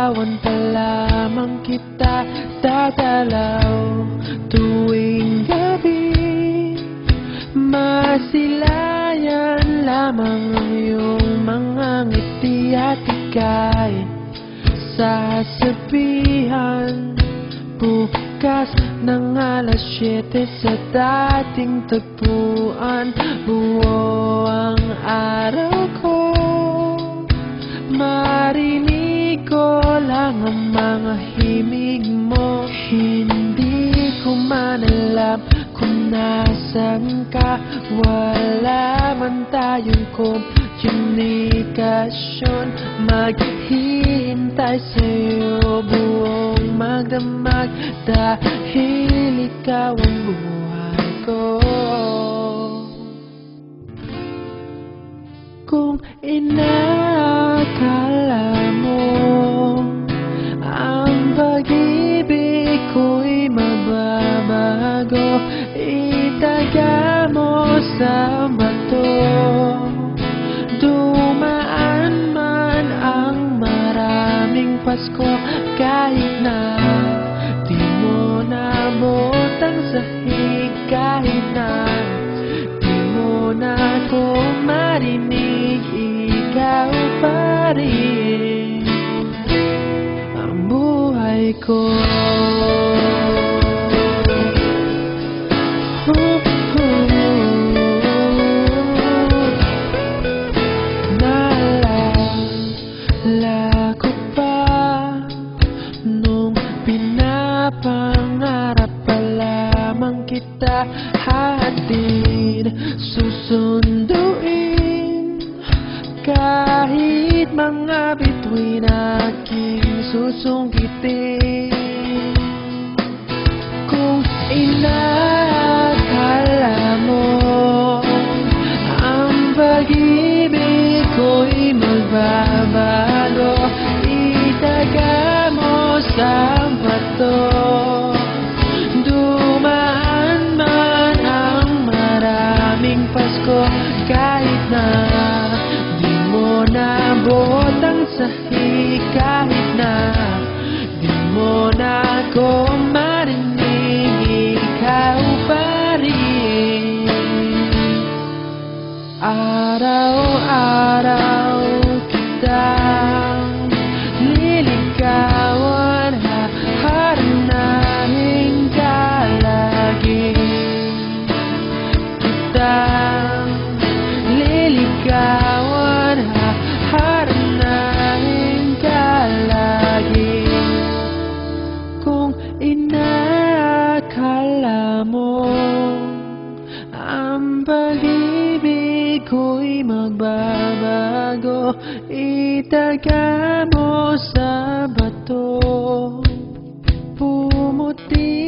Liligawan pa lamang kita, dadalaw tuwing gabi. Masilayan lamang ang iyong mga ngiti at ika'y sasabihan bukas ng alas 7 sa dating tagpuan. Buo ang araw ko, marinig ko lang ang mga himig mo. Hindi ko man alam kung nasan ka, wala man tayong komunikasyon. Maghihintay sa'yo buong magdamag, dahil ikaw ang buhay ko. Kung inakala mo ang pag-ibig ko'y mababago, itaga mo sa bato. Dumaan man ang maraming Pasko, kahit na di mo naabot ang sahig, kahit na di mo na ako marinig, ikaw pa rin ang buhay ko. Naalala ko pa nung pinapangarap pa lamang kita, hatid susunduin kahit mga bituin aking susungkitin. Kung inakala mo ang pag-ibig ko'y magbabago, itaga mo sa bato. Dumaan man ang maraming Pasko, kahit na di mo naabot ang sahig, kahit na di mo na ako marinig, ikaw pa rin. Araw-araw kitang liligawan, haharanahin ka lagi. Kitang liligawan, haharanahin ka lagi. Kung inakala mo ang pag-ibig ko'y magbabago, itaga mo sa bato. Pumuti